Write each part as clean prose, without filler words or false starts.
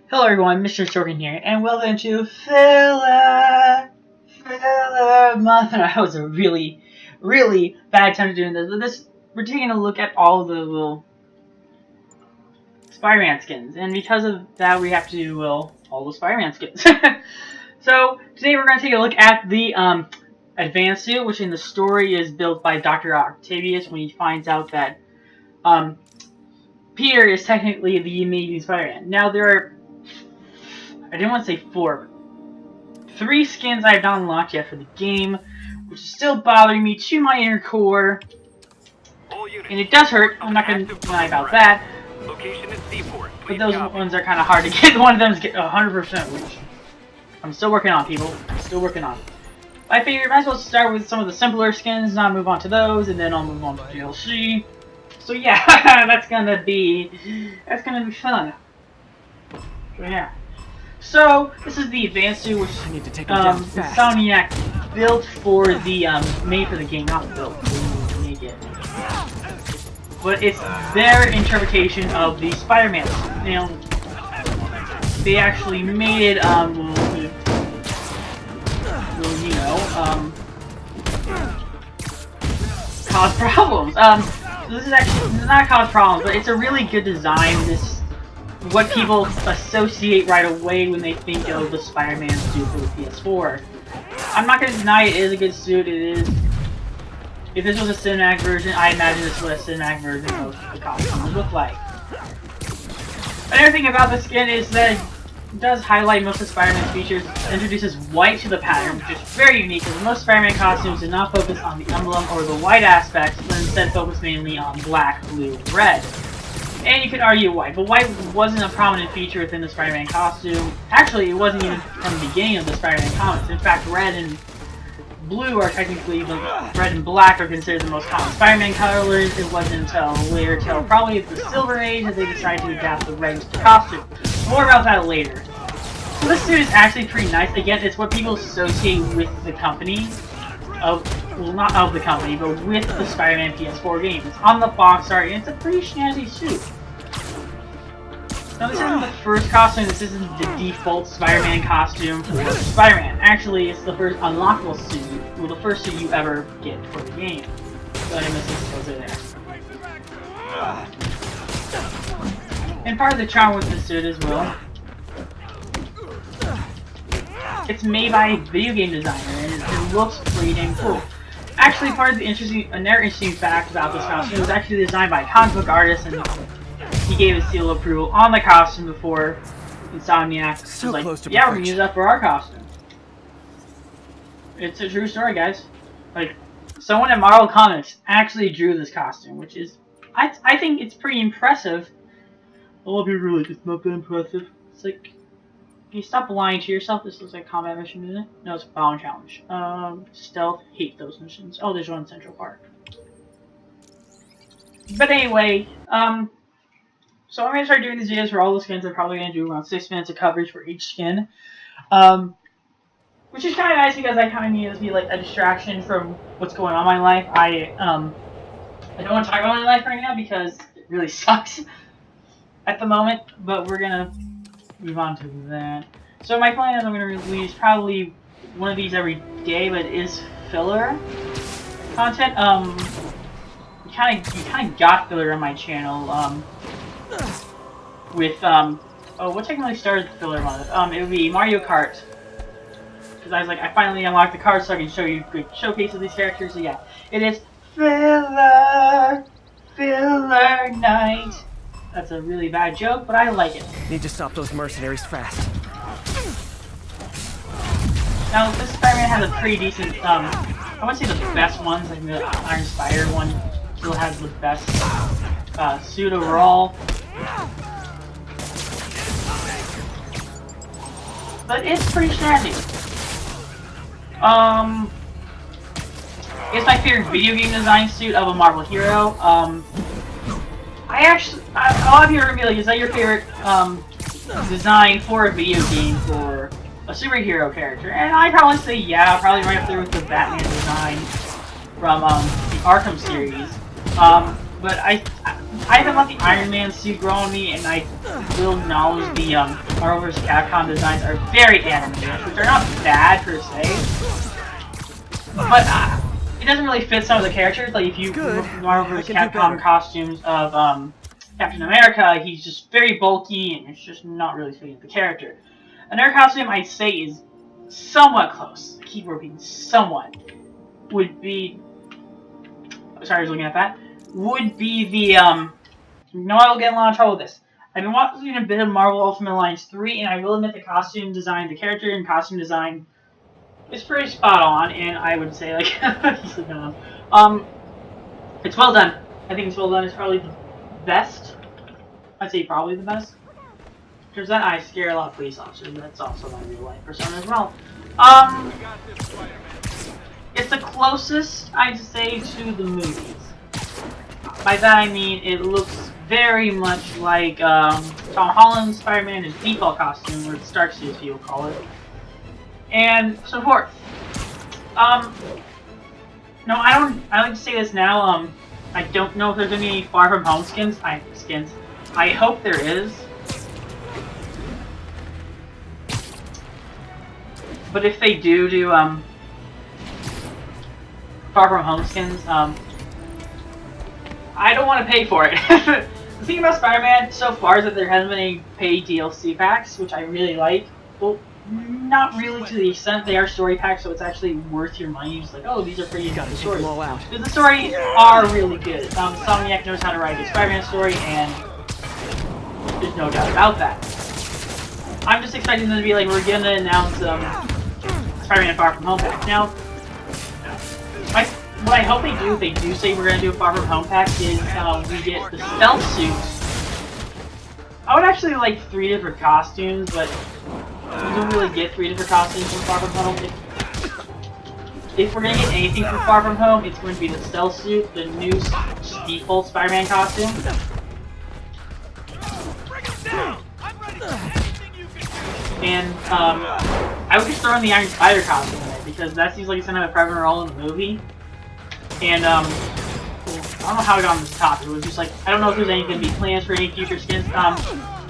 Hello everyone, Mr. Shorkin here, and welcome to Filler Month. And that was a really bad time to do this. But we're taking a look at all the little Spider-Man skins, and because of that, we have to do all the Spider-Man skins. So today we're going to take a look at the advanced suit, which in the story is built by Dr. Octavius when he finds out that Peter is technically the Amazing Spider-Man. Now there are, I didn't want to say 4, but 3 skins I have not unlocked yet for the game, which is still bothering me to my inner core. And it does hurt, I'm not going to lie about that. But those ones are kind of hard to get. One of them is 100%, which I'm still working on, people. I'm still working on. I figured I might as well start with some of the simpler skins, and I'll move on to those, and then I'll move on to DLC. So yeah, that's gonna be fun. So yeah. So this is the advanced suit, which Insomniac built for the made for the game, not built. Make it. But it's their interpretation of the Spider-Man. Now they actually made it cause problems. This is actually not cause problems, but it's a really good design. This what people associate right away when they think of the Spider-Man suit for the PS4. I'm not going to deny it is a good suit. It is. If this was a cinematic version, I imagine this was a cinematic version of the costume would look like. Another thing about the skin is that it does highlight most of Spider-Man's features. It introduces white to the pattern, which is very unique because most Spider-Man costumes do not focus on the emblem or the white aspects, but instead focus mainly on black, blue, red. And you could argue white, but white wasn't a prominent feature within the Spider-Man costume. Actually, it wasn't even from the beginning of the Spider-Man comics. In fact, red and blue are technically, red and black are considered the most common Spider-Man colors. It wasn't until later, till probably the Silver Age, that they decided to adapt the red to the costume. More about that later. So this suit is actually pretty nice. Again, it's what people associate with the company. Well, not of the company, but with the Spider-Man PS4 game. It's on the box art, and it's a pretty snazzy suit. Now, this isn't the first costume. This isn't the default Spider-Man costume for Spider-Man. Actually, it's the first unlockable suit. Well, the first suit you ever get for the game. So I missed this over there. And part of the charm with this suit as well, it's made by a video game designer, and it looks pretty damn cool. Actually, part of the another interesting fact about this costume was actually designed by a comic book artist, and he gave his seal of approval on the costume before Insomniac was like, yeah, we're gonna use that for our costume. It's a true story, guys. Like, someone at Marvel Comics actually drew this costume, which is, I think it's pretty impressive. A lot of people are like, it's not that impressive. It's like, can you stop lying to yourself? This looks like a combat mission, isn't it? No, it's a bound challenge. Stealth, hate those missions. Oh, there's one in Central Park. But anyway, so I'm going to start doing these videos for all the skins. I'm probably going to do around 6 minutes of coverage for each skin. Which is kind of nice because I kind of need it to be like a distraction from what's going on in my life. I don't want to talk about my life right now because it really sucks at the moment, but we're going to move on to that. So my plan is I'm going to release probably one of these every day, but it is filler content. You kind of got filler on my channel. With what technically started the filler month? It would be Mario Kart. Because I was like, I finally unlocked the card so I can show you a quick showcase of these characters. So yeah, it is filler night. That's a really bad joke, but I like it. Need to stop those mercenaries fast. Now, this Spider-Man has a pretty decent, I wouldn't say the best ones, like the Iron Spider one still has the best suit overall. But it's pretty snazzy. It's my favorite video game design suit of a Marvel hero. A lot of you are gonna be like, is that your favorite design for a video game for a superhero character? And I'd probably say yeah, probably right up there with the Batman design from the Arkham series. but I haven't let the Iron Man suit grow on me, and I will acknowledge the Marvel vs. Capcom designs are very animated, which are not bad per se, but it doesn't really fit some of the characters. Like if you look at Marvel vs. Capcom costumes of Captain America, he's just very bulky, and it's just not really fitting the character. Another costume I'd say is somewhat close. I keep repeating somewhat. Would be. Sorry, I was looking at that. Would be the No, I will get in a lot of trouble with this. I've been watching a bit of Marvel Ultimate Alliance 3, and I will admit the costume design, the character and costume design is pretty spot on, and I would say, like, it's well done. I think it's well done. It's probably the best. I'd say probably the best. Because then I scare a lot of police officers, and that's also my real life persona as well. It's the closest, I'd say, to the movies. By that I mean it looks very much like Tom Holland's Spider-Man, his default costume, or the Stark suit, if you'll call it, and so forth. No, I like to say this now. I don't know if there's gonna be any Far From Home skins. I hope there is. But if they do Far From Home skins, I don't want to pay for it. The thing about Spider-Man so far is that there hasn't been any paid DLC packs, which I really like. Well, not really to the extent they are story packs, so it's actually worth your money. Just like, oh, these are pretty good stories. Because the stories are really good. Insomniac knows how to write a Spider-Man story, and there's no doubt about that. I'm just expecting them to be like, we're gonna announce Spider-Man Far From Home pack. Now, what I hope they do, if they do say we're gonna do a Far From Home pack, is we get the stealth suits. I would actually like 3 different costumes, but you don't really get 3 different costumes from Far From Home. If we're gonna get anything from Far From Home, it's going to be the stealth suit, the new default Spider-Man costume, and I would just throw in the Iron Spider costume in it, because that seems like it's gonna have a prevalent role in the movie. And I don't know how I got on this topic. It was just like, I don't know if there's any going to be plans for any future skins.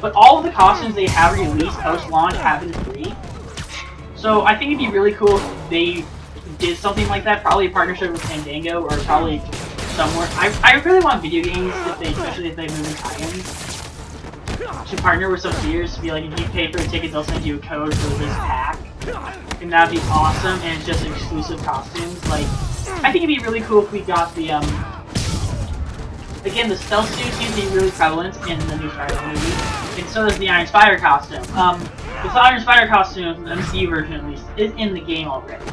But all of the costumes they have released post-launch have been free. So I think it'd be really cool if they did something like that. Probably a partnership with Fandango, or probably somewhere. I really want video games, especially if they move in tie-ins, to partner with some theaters to be like, if you pay for a ticket, they'll send you a code for this pack. And that'd be awesome, and it's just exclusive costumes. Like, I think it'd be really cool if we got the, again, the stealth suit seems to be really prevalent in the new Spider-Man movie, and so does the Iron Spider costume. The Iron Spider costume, the MCU version at least, is in the game already.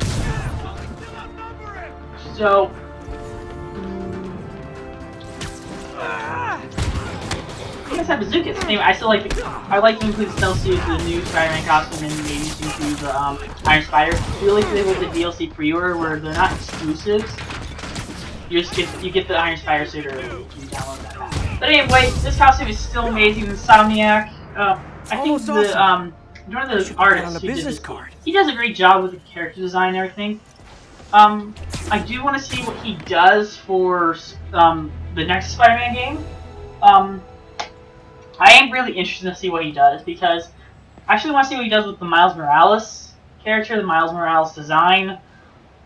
So, I guess I have bazookas. Anyway, I still like I like to include the stealth suit, the new Spider-Man costume, and maybe include the Iron Spider. I really like with the DLC pre-order where they're not exclusives. You just get the Iron Spider suit early. You can download that pack. But anyway, this costume is still amazing. Insomniac. I think the one of the artists he does a great job with the character design and everything. I do want to see what he does for the next Spider-Man game. I am really interested to see what he does, because I actually want to see what he does with the Miles Morales character, the Miles Morales design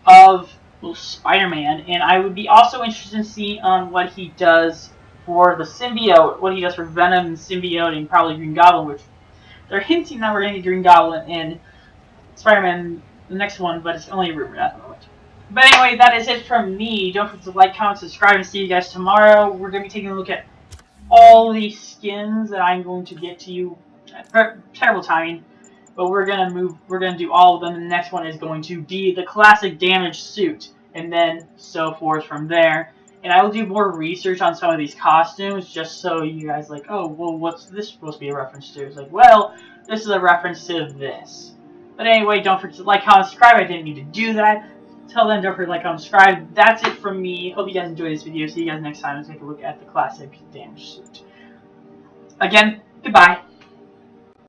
of Spider-Man, and I would be also interested to see what he does for the symbiote, what he does for Venom and symbiote, and probably Green Goblin, which they're hinting that we're going to get Green Goblin in Spider-Man, the next one, but it's only a rumor at the moment. But anyway, that is it from me. Don't forget to like, comment, subscribe, and see you guys tomorrow. We're going to be taking a look at all the skins that I'm going to get to you. Terrible timing, but we're gonna do all of them. And the next one is going to be the classic damage suit, and then so forth from there. And I will do more research on some of these costumes, just so you guys like, oh, well, what's this supposed to be a reference to? It's like, well, this is a reference to this. But anyway, don't forget to like, comment, subscribe. I didn't need to do that. Till then, don't forget to like, comment, subscribe. That's it from me. Hope you guys enjoyed this video. See you guys next time and take a look at the classic damage suit. Again, goodbye.